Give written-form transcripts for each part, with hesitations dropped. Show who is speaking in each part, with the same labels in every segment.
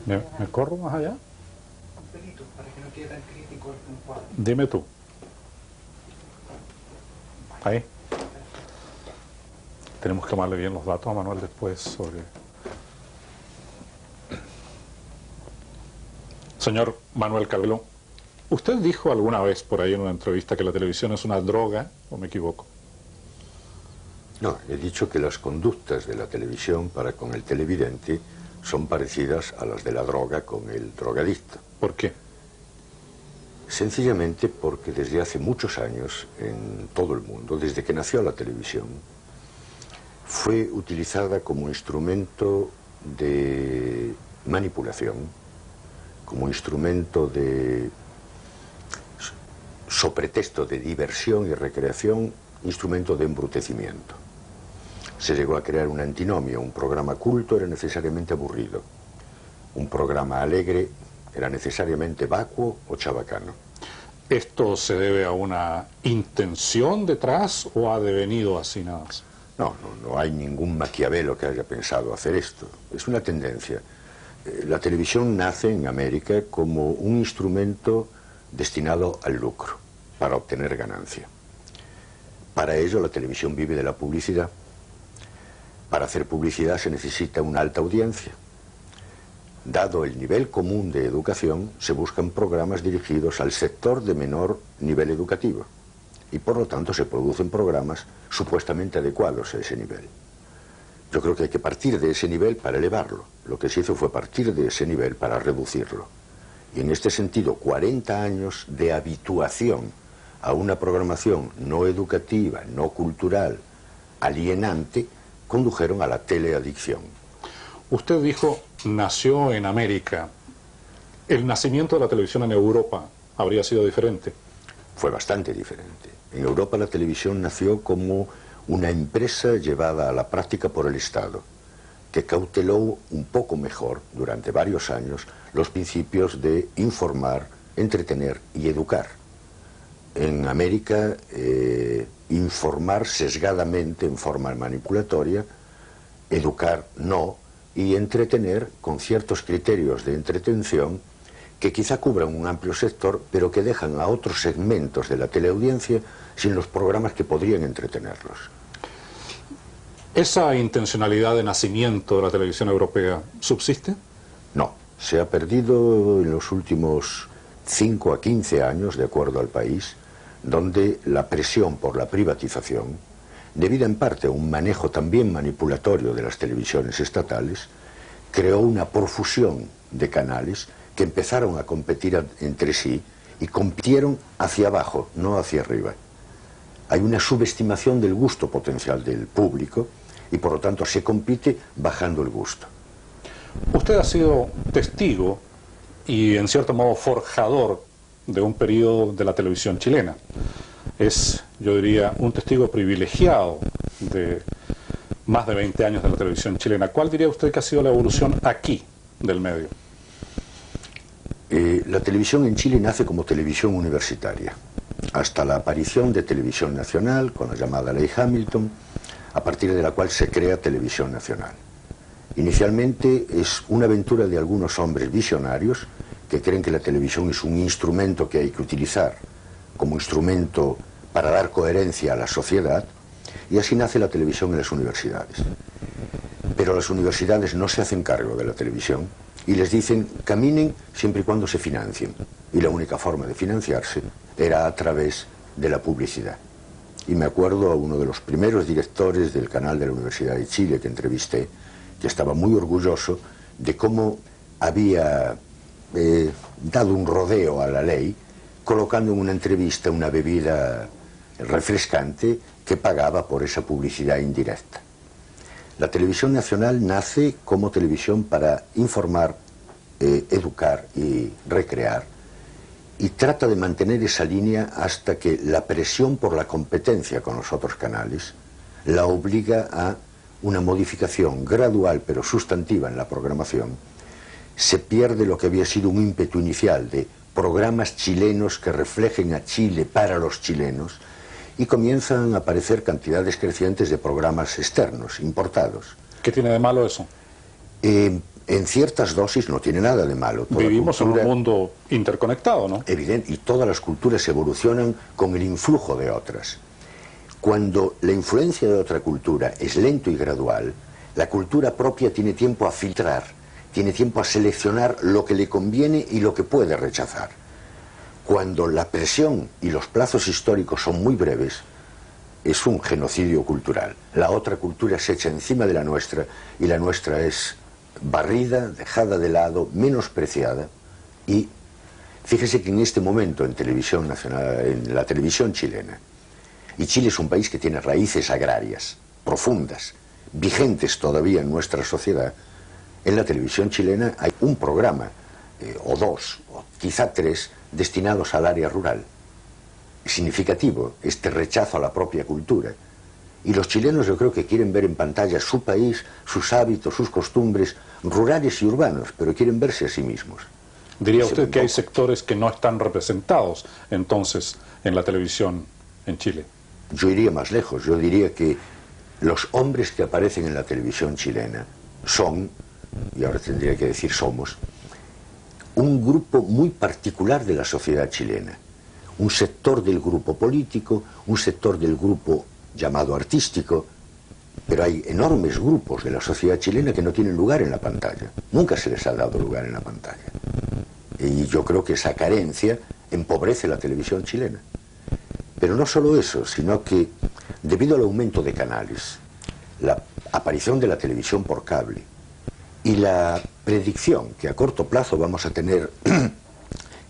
Speaker 1: ¿Me corro más allá?
Speaker 2: Un pelito, para que no quede tan crítico el cuadro.
Speaker 1: Dime tú. Ahí. Tenemos que tomarle bien los datos a Manuel después sobre... Señor Manuel Cabello, ¿usted dijo alguna vez por ahí en una entrevista que la televisión es una droga, o me equivoco?
Speaker 3: No, he dicho que las conductas de la televisión para con el televidente son parecidas a las de la droga con el drogadicto.
Speaker 1: ¿Por qué?
Speaker 3: Sencillamente porque desde hace muchos años en todo el mundo, desde que nació la televisión, fue utilizada como instrumento de manipulación, como instrumento de, so pretexto de diversión y recreación, instrumento de embrutecimiento. Se llegó a crear un antinomio: un programa culto era necesariamente aburrido, un programa alegre era necesariamente vacuo o chabacano.
Speaker 1: ¿Esto se debe a una intención detrás o ha devenido así nada más?
Speaker 3: No hay ningún Maquiavelo que haya pensado hacer esto. Es una tendencia. La televisión nace en América como un instrumento destinado al lucro, para obtener ganancia. Para ello la televisión vive de la publicidad. Para hacer publicidad se necesita una alta audiencia. Dado el nivel común de educación, se buscan programas dirigidos al sector de menor nivel educativo y por lo tanto se producen programas supuestamente adecuados a ese nivel. Yo creo que hay que partir de ese nivel para elevarlo. Lo que se hizo fue partir de ese nivel para reducirlo. Y en este sentido, 40 años de habituación a una programación no educativa, no cultural, alienante, condujeron a la teleadicción.
Speaker 1: Usted dijo, nació en América. ¿El nacimiento de la televisión en Europa habría sido diferente?
Speaker 3: Fue bastante diferente. En Europa la televisión nació como una empresa llevada a la práctica por el Estado, que cauteló un poco mejor, durante varios años, los principios de informar, entretener y educar. En América, informar sesgadamente, en forma manipulatoria, educar no, y entretener con ciertos criterios de entretención que quizá cubran un amplio sector, pero que dejan a otros segmentos de la teleaudiencia sin los programas que podrían entretenerlos.
Speaker 1: ¿Esa intencionalidad de nacimiento de la televisión europea subsiste?
Speaker 3: No, se ha perdido en los últimos 5 a 15 años, de acuerdo al país, donde la presión por la privatización, debida en parte a un manejo también manipulatorio de las televisiones estatales, creó una profusión de canales que empezaron a competir entre sí y compitieron hacia abajo, no hacia arriba. Hay una subestimación del gusto potencial del público y por lo tanto se compite bajando el gusto.
Speaker 1: Usted ha sido testigo y en cierto modo forjador de un periodo de la televisión chilena. Es, yo diría, un testigo privilegiado de más de 20 años de la televisión chilena. ¿Cuál diría usted que ha sido la evolución aquí del medio?
Speaker 3: La televisión en Chile nace como televisión universitaria, hasta la aparición de Televisión Nacional, con la llamada Ley Hamilton, a partir de la cual se crea Televisión Nacional. Inicialmente es una aventura de algunos hombres visionarios que creen que la televisión es un instrumento que hay que utilizar como instrumento para dar coherencia a la sociedad, y así nace la televisión en las universidades. Pero las universidades no se hacen cargo de la televisión y les dicen caminen siempre y cuando se financien, y la única forma de financiarse era a través de la publicidad. Y me acuerdo a uno de los primeros directores del canal de la Universidad de Chile que entrevisté, que estaba muy orgulloso de cómo había dado un rodeo a la ley, colocando en una entrevista una bebida refrescante que pagaba por esa publicidad indirecta. La televisión nacional nace como televisión para informar, educar y recrear, y trata de mantener esa línea hasta que la presión por la competencia con los otros canales la obliga a una modificación gradual pero sustantiva en la programación. Se pierde lo que había sido un ímpetu inicial de programas chilenos que reflejen a Chile para los chilenos, y comienzan a aparecer cantidades crecientes de programas externos, importados.
Speaker 1: ¿Qué tiene de malo eso?
Speaker 3: En ciertas dosis no tiene nada de malo.
Speaker 1: Vivimos en un mundo interconectado, ¿no?
Speaker 3: Evidente, y todas las culturas evolucionan con el influjo de otras. Cuando la influencia de otra cultura es lento y gradual, la cultura propia tiene tiempo a filtrar, tiene tiempo a seleccionar lo que le conviene y lo que puede rechazar. Cuando la presión y los plazos históricos son muy breves, es un genocidio cultural. La otra cultura se echa encima de la nuestra y la nuestra es barrida, dejada de lado, menospreciada. Y fíjese que en este momento en televisión nacional, en la televisión chilena, y Chile es un país que tiene raíces agrarias profundas, vigentes todavía en nuestra sociedad, en la televisión chilena hay un programa, o dos, o quizá tres, destinados al área rural. Es significativo este rechazo a la propia cultura. Y los chilenos yo creo que quieren ver en pantalla su país, sus hábitos, sus costumbres, rurales y urbanos, pero quieren verse a sí mismos.
Speaker 1: ¿Diría usted que hay sectores que no están representados entonces en la televisión en Chile?
Speaker 3: Yo iría más lejos, yo diría que los hombres que aparecen en la televisión chilena son, y ahora tendría que decir somos, un grupo muy particular de la sociedad chilena. Un sector del grupo político, un sector del grupo llamado artístico, pero hay enormes grupos de la sociedad chilena que no tienen lugar en la pantalla. Nunca se les ha dado lugar en la pantalla. Y yo creo que esa carencia empobrece la televisión chilena. Pero no solo eso, sino que debido al aumento de canales, la aparición de la televisión por cable y la predicción que a corto plazo vamos a tener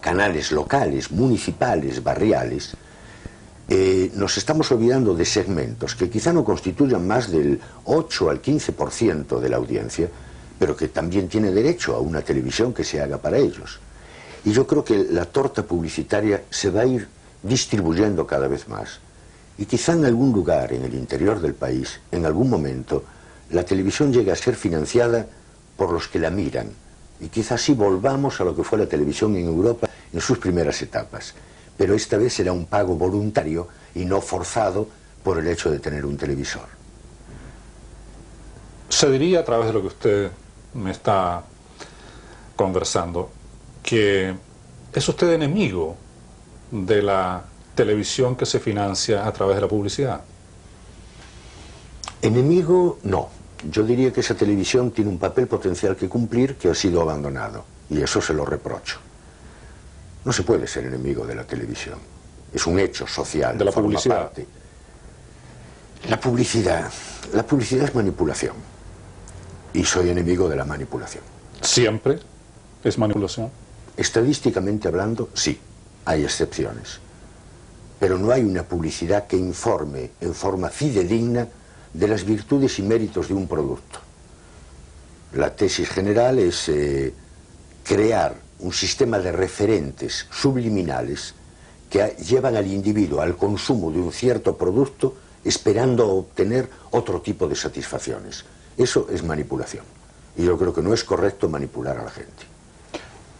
Speaker 3: canales locales, municipales, barriales, nos estamos olvidando de segmentos que quizá no constituyan más del 8 al 15% de la audiencia, pero que también tiene derecho a una televisión que se haga para ellos. Y yo creo que la torta publicitaria se va a ir distribuyendo cada vez más. Y quizá en algún lugar, en el interior del país, en algún momento, la televisión llegue a ser financiada por los que la miran. Y quizá así volvamos a lo que fue la televisión en Europa en sus primeras etapas. Pero esta vez será un pago voluntario y no forzado por el hecho de tener un televisor.
Speaker 1: Se diría, a través de lo que usted me está conversando, que es usted enemigo de la televisión que se financia a través de la publicidad.
Speaker 3: Enemigo, no. Yo diría que esa televisión tiene un papel potencial que cumplir que ha sido abandonado, y eso se lo reprocho. No se puede ser enemigo de la televisión. Es un hecho social.
Speaker 1: De la publicidad.
Speaker 3: La publicidad es manipulación. Y soy enemigo de la manipulación.
Speaker 1: ¿Siempre es manipulación?
Speaker 3: Estadísticamente hablando, sí. Hay excepciones. Pero no hay una publicidad que informe en forma fidedigna de las virtudes y méritos de un producto. La tesis general es crear un sistema de referentes subliminales que llevan al individuo al consumo de un cierto producto esperando obtener otro tipo de satisfacciones. Eso es manipulación. Y yo creo que no es correcto manipular a la gente.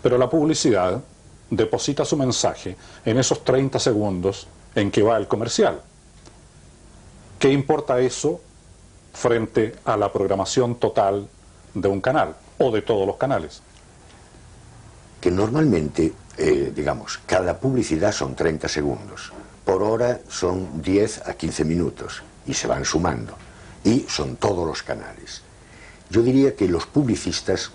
Speaker 1: Pero la publicidad deposita su mensaje en esos 30 segundos en que va el comercial. ¿Qué importa eso frente a la programación total de un canal o de todos los canales?
Speaker 3: Que normalmente, digamos, cada publicidad son 30 segundos. Por hora son 10 a 15 minutos y se van sumando. Y son todos los canales. Yo diría que los publicistas,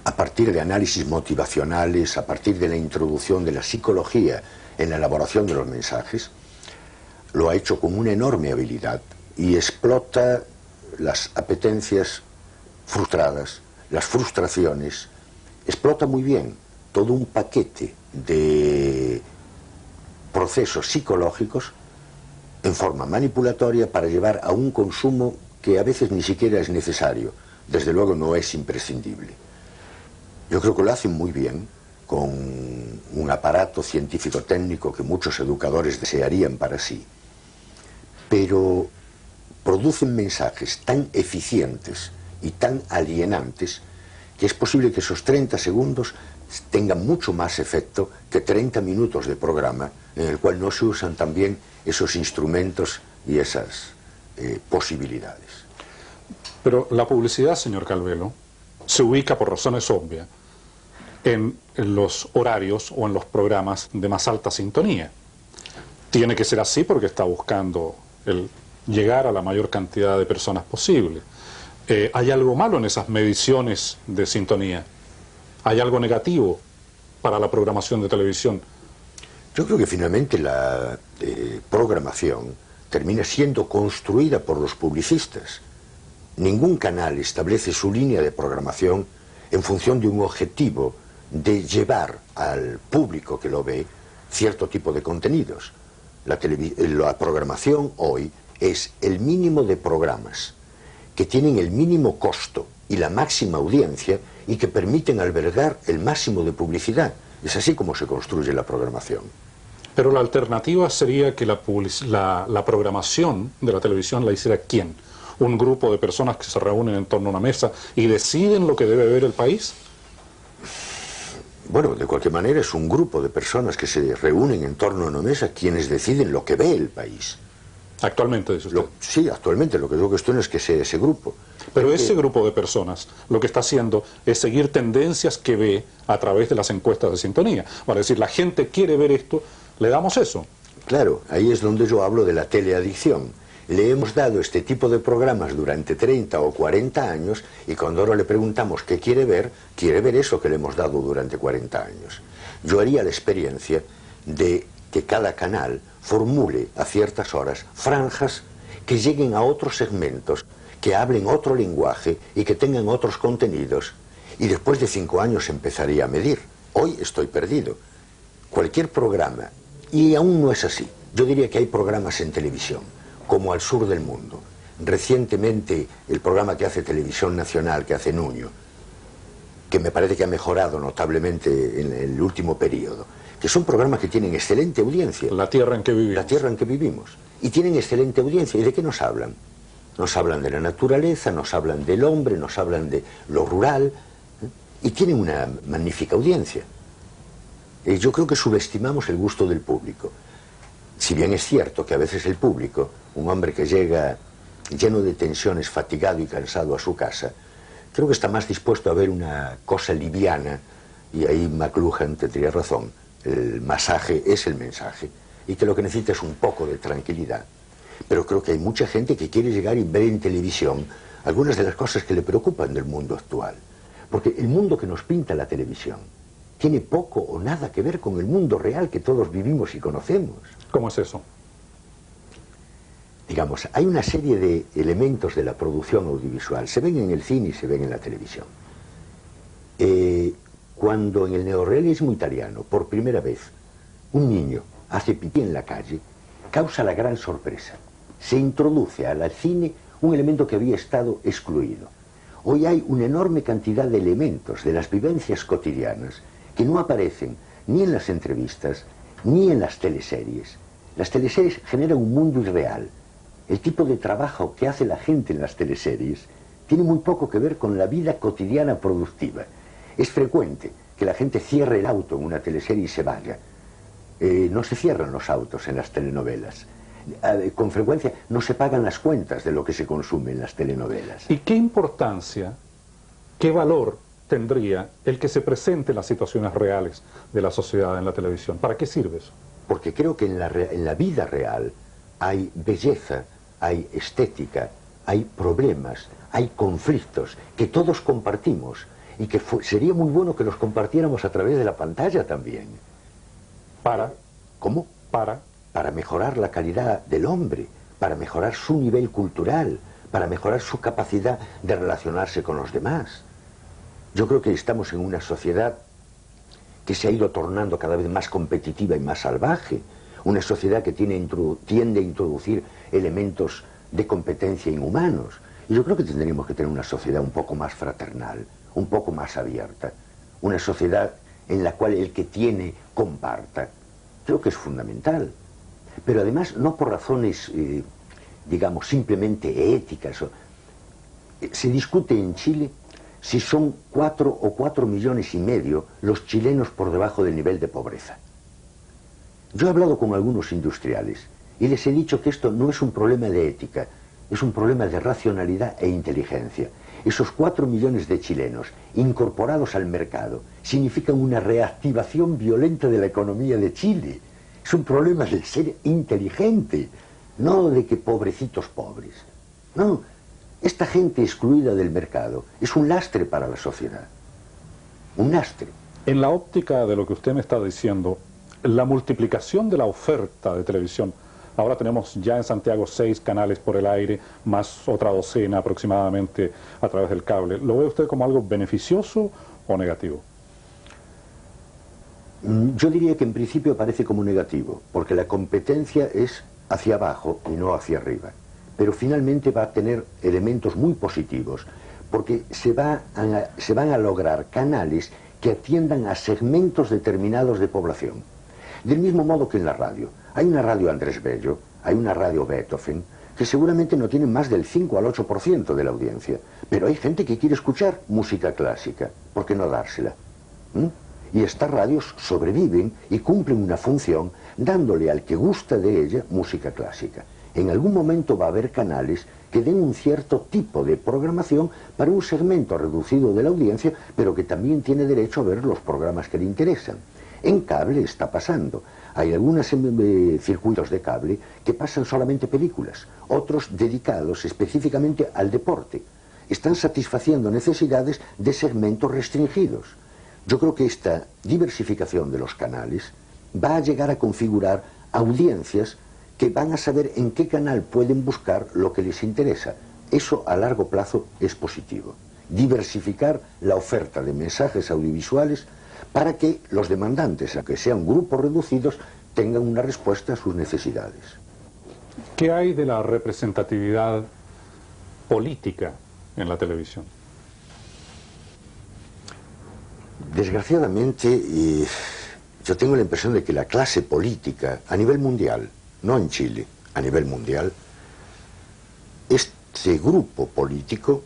Speaker 3: a partir de análisis motivacionales, a partir de la introducción de la psicología en la elaboración de los mensajes, lo ha hecho con una enorme habilidad y explota las apetencias frustradas, las frustraciones, explota muy bien todo un paquete de procesos psicológicos en forma manipulatoria para llevar a un consumo que a veces ni siquiera es necesario, desde luego no es imprescindible. Yo creo que lo hacen muy bien, con un aparato científico-técnico que muchos educadores desearían para sí, pero producen mensajes tan eficientes y tan alienantes que es posible que esos 30 segundos tengan mucho más efecto que 30 minutos de programa en el cual no se usan también esos instrumentos y esas posibilidades.
Speaker 1: Pero la publicidad, señor Calvelo, se ubica por razones obvias en los horarios o en los programas de más alta sintonía. Tiene que ser así porque está buscando el llegar a la mayor cantidad de personas posible. ¿Hay algo malo en esas mediciones de sintonía? ¿Hay algo negativo para la programación de televisión?
Speaker 3: Yo creo que finalmente la programación termina siendo construida por los publicistas. Ningún canal establece su línea de programación en función de un objetivo de llevar al público que lo ve cierto tipo de contenidos. La programación hoy es el mínimo de programas que tienen el mínimo costo y la máxima audiencia y que permiten albergar el máximo de publicidad. Es así como se construye la programación.
Speaker 1: Pero la alternativa sería que la programación de la televisión la hiciera ¿quién? ¿Un grupo de personas que se reúnen en torno a una mesa y deciden lo que debe ver el país?
Speaker 3: Bueno, de cualquier manera es un grupo de personas que se reúnen en torno a una mesa quienes deciden lo que ve el país.
Speaker 1: Actualmente, dice usted.
Speaker 3: Sí, actualmente. Lo que yo cuestiono es que sea ese grupo.
Speaker 1: Pero ese grupo de personas lo que está haciendo es seguir tendencias que ve a través de las encuestas de sintonía. Para decir, la gente quiere ver esto, le damos eso.
Speaker 3: Claro, ahí es donde yo hablo de la teleadicción. Le hemos dado este tipo de programas durante 30 o 40 años y cuando ahora le preguntamos qué quiere ver eso que le hemos dado durante 40 años. Yo haría la experiencia de que cada canal formule a ciertas horas franjas que lleguen a otros segmentos, que hablen otro lenguaje y que tengan otros contenidos, y después de 5 años empezaría a medir. Hoy estoy perdido. Cualquier programa, y aún no es así, yo diría que hay programas en televisión, como Al Sur del Mundo. Recientemente el programa que hace Televisión Nacional, que hace Nuño, que me parece que ha mejorado notablemente en el último periodo, que son programas que tienen excelente audiencia.
Speaker 1: La tierra en que vivimos.
Speaker 3: La tierra en que vivimos. Y tienen excelente audiencia. ¿Y de qué nos hablan? Nos hablan de la naturaleza, nos hablan del hombre, nos hablan de lo rural, y tienen una magnífica audiencia. Yo creo que subestimamos el gusto del público. Si bien es cierto que a veces el público, un hombre que llega lleno de tensiones, fatigado y cansado a su casa, creo que está más dispuesto a ver una cosa liviana, y ahí McLuhan tendría razón, el masaje es el mensaje, y que lo que necesita es un poco de tranquilidad. Pero creo que hay mucha gente que quiere llegar y ver en televisión algunas de las cosas que le preocupan del mundo actual. Porque el mundo que nos pinta la televisión tiene poco o nada que ver con el mundo real que todos vivimos y conocemos.
Speaker 1: ¿Cómo es eso?
Speaker 3: Digamos, hay una serie de elementos de la producción audiovisual, se ven en el cine y se ven en la televisión. Cuando en el neorrealismo italiano, por primera vez, un niño hace pipí en la calle, causa la gran sorpresa. Se introduce al cine un elemento que había estado excluido. Hoy hay una enorme cantidad de elementos de las vivencias cotidianas que no aparecen ni en las entrevistas ni en las teleseries. Las teleseries generan un mundo irreal. El tipo de trabajo que hace la gente en las teleseries tiene muy poco que ver con la vida cotidiana productiva. Es frecuente que la gente cierre el auto en una teleserie y se vaya. No se cierran los autos en las telenovelas. Con frecuencia no se pagan las cuentas de lo que se consume en las telenovelas.
Speaker 1: ¿Y qué importancia, qué valor tendría el que se presenten las situaciones reales de la sociedad en la televisión? ¿Para qué sirve eso?
Speaker 3: Porque creo que en la vida real hay belleza, hay estética, hay problemas, hay conflictos que todos compartimos y que sería muy bueno que los compartiéramos a través de la pantalla también.
Speaker 1: ¿Para?
Speaker 3: ¿Cómo? Para mejorar la calidad del hombre, para mejorar su nivel cultural, para mejorar su capacidad de relacionarse con los demás. Yo creo que estamos en una sociedad que se ha ido tornando cada vez más competitiva y más salvaje, una sociedad que tiende a introducir elementos de competencia inhumanos. Y yo creo que tendríamos que tener una sociedad un poco más fraternal, un poco más abierta, una sociedad en la cual el que tiene comparta. Creo que es fundamental. Pero además no por razones, digamos, simplemente éticas. Se discute en Chile si son 4 o 4,5 millones los chilenos por debajo del nivel de pobreza. Yo he hablado con algunos industriales y les he dicho que esto no es un problema de ética, es un problema de racionalidad e inteligencia. Esos 4 millones de chilenos incorporados al mercado significan una reactivación violenta de la economía de Chile. Es un problema de ser inteligente, no de que pobrecitos pobres. No, esta gente excluida del mercado es un lastre para la sociedad. Un lastre.
Speaker 1: En la óptica de lo que usted me está diciendo, la multiplicación de la oferta de televisión, ahora tenemos ya en Santiago 6 canales por el aire, más otra docena aproximadamente a través del cable. ¿Lo ve usted como algo beneficioso o negativo?
Speaker 3: Yo diría que en principio parece como negativo, porque la competencia es hacia abajo y no hacia arriba. Pero finalmente va a tener elementos muy positivos, porque se van a lograr canales que atiendan a segmentos determinados de población. Del mismo modo que en la radio. Hay una radio Andrés Bello, hay una radio Beethoven, que seguramente no tienen más del 5 al 8% de la audiencia. Pero hay gente que quiere escuchar música clásica. ¿Por qué no dársela? Y estas radios sobreviven y cumplen una función dándole al que gusta de ella música clásica. En algún momento va a haber canales que den un cierto tipo de programación para un segmento reducido de la audiencia, pero que también tiene derecho a ver los programas que le interesan. En cable está pasando. Hay algunos circuitos de cable que pasan solamente películas, otros dedicados específicamente al deporte. Están satisfaciendo necesidades de segmentos restringidos. Yo creo que esta diversificación de los canales va a llegar a configurar audiencias que van a saber en qué canal pueden buscar lo que les interesa. Eso a largo plazo es positivo. Diversificar la oferta de mensajes audiovisuales para que los demandantes, aunque sean grupos reducidos, tengan una respuesta a sus necesidades.
Speaker 1: ¿Qué hay de la representatividad política en la televisión?
Speaker 3: Desgraciadamente, yo tengo la impresión de que la clase política a nivel mundial, no en Chile, a nivel mundial, este grupo político,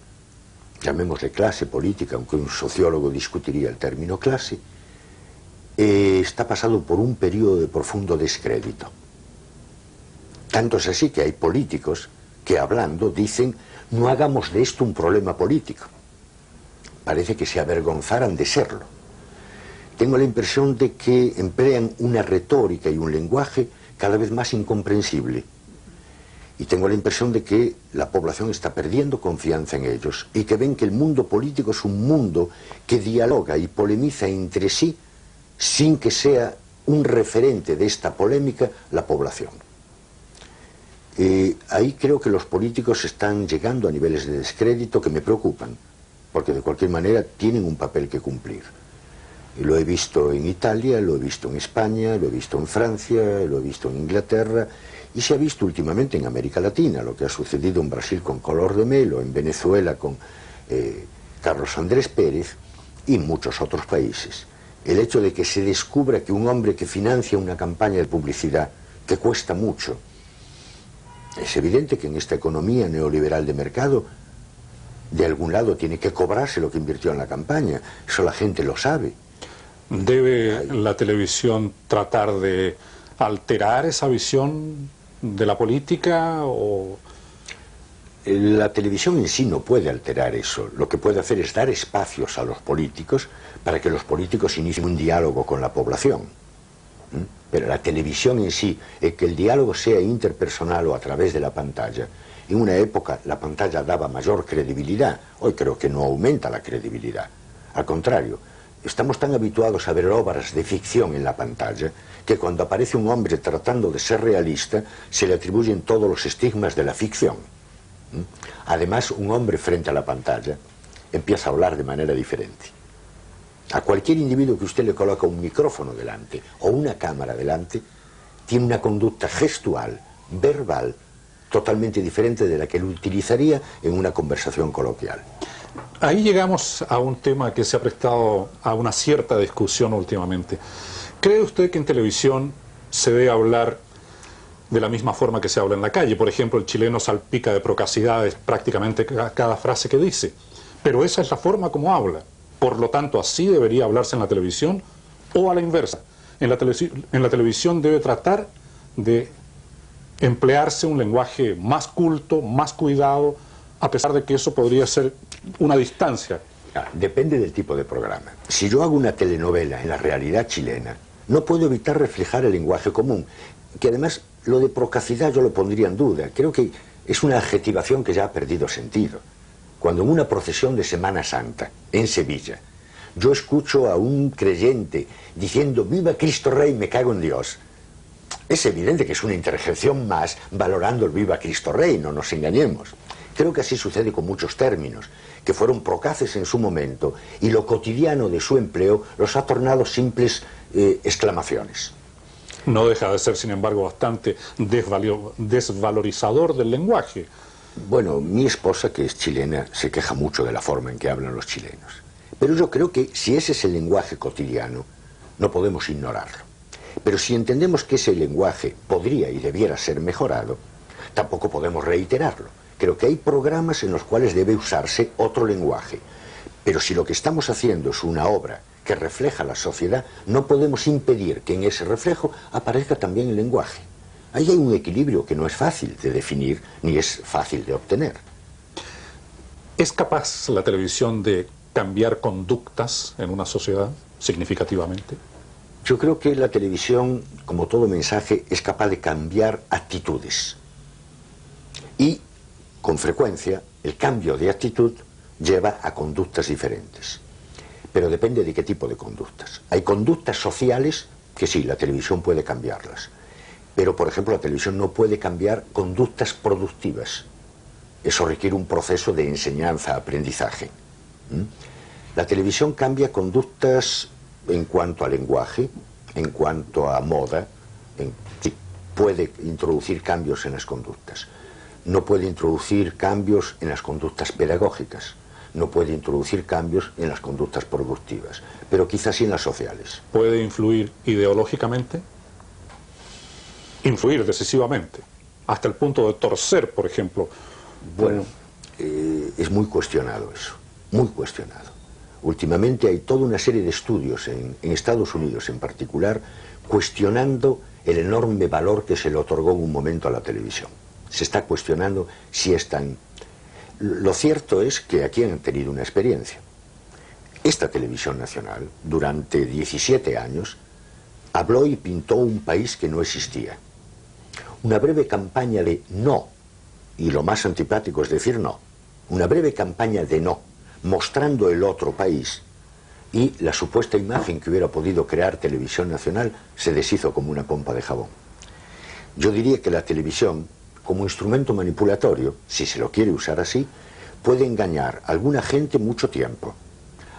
Speaker 3: llamémosle clase política, aunque un sociólogo discutiría el término clase, está pasado por un periodo de profundo descrédito. Tanto es así que hay políticos que hablando dicen: no hagamos de esto un problema político. Parece que se avergonzaran de serlo. Tengo la impresión de que emplean una retórica y un lenguaje cada vez más incomprensible. Y tengo la impresión de que la población está perdiendo confianza en ellos y que ven que el mundo político es un mundo que dialoga y polemiza entre sí sin que sea un referente de esta polémica la población. Ahí creo que los políticos están llegando a niveles de descrédito que me preocupan, porque de cualquier manera tienen un papel que cumplir. Y lo he visto en Italia, lo he visto en España, lo he visto en Francia, lo he visto en Inglaterra, y se ha visto últimamente en América Latina, lo que ha sucedido en Brasil con Collor de Mello, en Venezuela con Carlos Andrés Pérez y muchos otros países. El hecho de que se descubra que un hombre que financia una campaña de publicidad que cuesta mucho, es evidente que en esta economía neoliberal de mercado, de algún lado tiene que cobrarse lo que invirtió en la campaña. Eso la gente lo sabe.
Speaker 1: ¿Debe la televisión tratar de alterar esa visión de la política o...?
Speaker 3: La televisión en sí no puede alterar eso. Lo que puede hacer es dar espacios a los políticos para que los políticos inicien un diálogo con la población. Pero la televisión en sí, que el diálogo sea interpersonal o a través de la pantalla, en una época la pantalla daba mayor credibilidad. Hoy creo que no aumenta la credibilidad. Al contrario, estamos tan habituados a ver obras de ficción en la pantalla que cuando aparece un hombre tratando de ser realista se le atribuyen todos los estigmas de la ficción. Además, un hombre frente a la pantalla empieza a hablar de manera diferente. A cualquier individuo que usted le coloca un micrófono delante o una cámara delante, tiene una conducta gestual, verbal, totalmente diferente de la que él utilizaría en una conversación coloquial.
Speaker 1: Ahí llegamos a un tema que se ha prestado a una cierta discusión últimamente. ¿Cree usted que en televisión se debe hablar de la misma forma que se habla en la calle? Por ejemplo, el chileno salpica de procacidades prácticamente cada frase que dice, pero esa es la forma como habla. Por lo tanto, así debería hablarse en la televisión, o a la inversa. En la televisión debe tratar de emplearse un lenguaje más culto, más cuidado, a pesar de que eso podría ser una distancia?
Speaker 3: Depende del tipo de programa. Si yo hago una telenovela en la realidad chilena, no puedo evitar reflejar el lenguaje común, que además lo de procacidad yo lo pondría en duda. Creo que es una adjetivación que ya ha perdido sentido. Cuando en una procesión de Semana Santa, en Sevilla, yo escucho a un creyente diciendo «Viva Cristo Rey, me cago en Dios», es evidente que es una interjección más valorando el «Viva Cristo Rey», no nos engañemos. Creo que así sucede con muchos términos, que fueron procaces en su momento, y lo cotidiano de su empleo los ha tornado simples exclamaciones.
Speaker 1: No deja de ser, sin embargo, bastante desvalorizador del lenguaje.
Speaker 3: Bueno, mi esposa, que es chilena, se queja mucho de la forma en que hablan los chilenos. Pero yo creo que si ese es el lenguaje cotidiano, no podemos ignorarlo. Pero si entendemos que ese lenguaje podría y debiera ser mejorado, tampoco podemos reiterarlo. Creo que hay programas en los cuales debe usarse otro lenguaje. Pero si lo que estamos haciendo es una obra que refleja la sociedad, no podemos impedir que en ese reflejo aparezca también el lenguaje. Ahí hay un equilibrio que no es fácil de definir ni es fácil de obtener.
Speaker 1: ¿Es capaz la televisión de cambiar conductas en una sociedad significativamente?
Speaker 3: Yo creo que la televisión, como todo mensaje, es capaz de cambiar actitudes. Y, con frecuencia, el cambio de actitud lleva a conductas diferentes. Pero depende de qué tipo de conductas. Hay conductas sociales que sí, la televisión puede cambiarlas. Pero, por ejemplo, la televisión no puede cambiar conductas productivas. Eso requiere un proceso de enseñanza-aprendizaje. La televisión cambia conductas en cuanto a lenguaje, en cuanto a moda, sí, puede introducir cambios en las conductas. No puede introducir cambios en las conductas pedagógicas, no puede introducir cambios en las conductas productivas, pero quizás sí en las sociales.
Speaker 1: ¿Puede influir ideológicamente? Influir decisivamente, hasta el punto de torcer, por ejemplo.
Speaker 3: Bueno, es muy cuestionado eso, muy cuestionado. Últimamente hay toda una serie de estudios, en Estados Unidos en particular, cuestionando el enorme valor que se le otorgó en un momento a la televisión. Se está cuestionando si es tan... Lo cierto es que aquí han tenido una experiencia. Esta televisión nacional, durante 17 años, habló y pintó un país que no existía. Una breve campaña de no, y lo más antipático es decir no, una breve campaña de no, mostrando el otro país, y la supuesta imagen que hubiera podido crear Televisión Nacional se deshizo como una pompa de jabón. Yo diría que la televisión, como instrumento manipulatorio, si se lo quiere usar así, puede engañar a alguna gente mucho tiempo,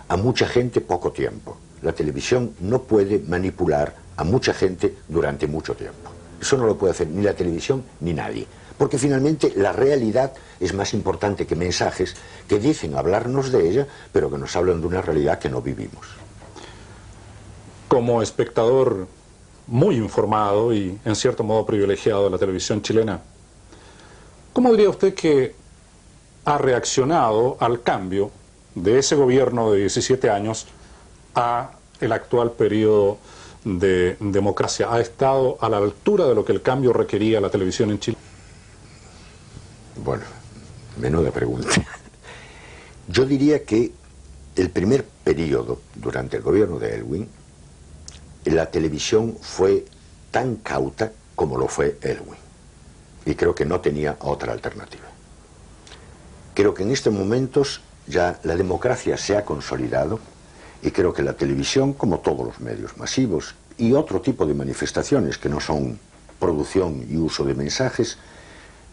Speaker 3: a mucha gente poco tiempo. La televisión no puede manipular a mucha gente durante mucho tiempo. Eso no lo puede hacer ni la televisión ni nadie. Porque finalmente la realidad es más importante que mensajes que dicen hablarnos de ella, pero que nos hablan de una realidad que no vivimos.
Speaker 1: Como espectador muy informado y en cierto modo privilegiado de la televisión chilena, ¿cómo diría usted que ha reaccionado al cambio de ese gobierno de 17 años a el actual periodo de democracia? ¿Ha estado a la altura de lo que el cambio requería la televisión en Chile?
Speaker 3: Bueno, menuda pregunta. Yo diría que el primer periodo, durante el gobierno de Aylwin, la televisión fue tan cauta como lo fue Aylwin. Y creo que no tenía otra alternativa. Creo que en estos momentos ya la democracia se ha consolidado y creo que la televisión, como todos los medios masivos y otro tipo de manifestaciones que no son producción y uso de mensajes,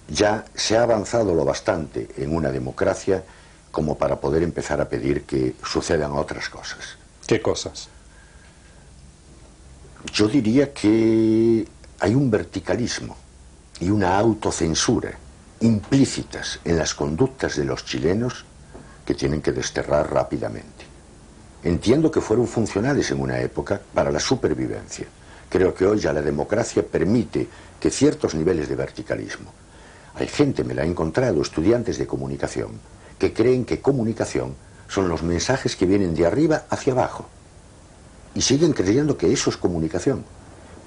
Speaker 3: ya se ha avanzado lo bastante en una democracia como para poder empezar a pedir que sucedan otras cosas.
Speaker 1: ¿Qué cosas?
Speaker 3: Yo diría que hay un verticalismo y una autocensura implícitas en las conductas de los chilenos que tienen que desterrar rápidamente. Entiendo que fueron funcionales en una época para la supervivencia. Creo que hoy ya la democracia permite que ciertos niveles de verticalismo. Hay gente, me la he encontrado, estudiantes de comunicación, que creen que comunicación son los mensajes que vienen de arriba hacia abajo. Y siguen creyendo que eso es comunicación.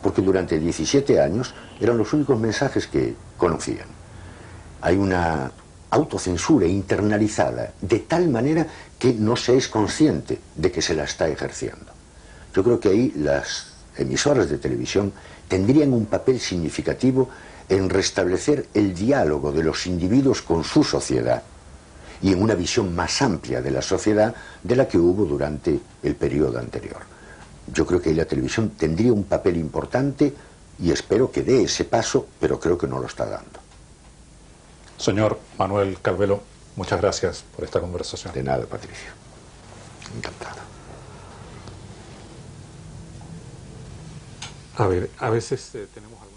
Speaker 3: porque durante 17 años eran los únicos mensajes que conocían. Hay una autocensura internalizada de tal manera que no se es consciente de que se la está ejerciendo. Yo creo que ahí las emisoras de televisión tendrían un papel significativo en restablecer el diálogo de los individuos con su sociedad y en una visión más amplia de la sociedad de la que hubo durante el periodo anterior. Yo creo que ahí la televisión tendría un papel importante y espero que dé ese paso, pero creo que no lo está dando.
Speaker 1: Señor Manuel Calvelo, muchas gracias por esta conversación.
Speaker 3: De nada, Patricio. Encantado.
Speaker 1: A ver, a veces tenemos alguna...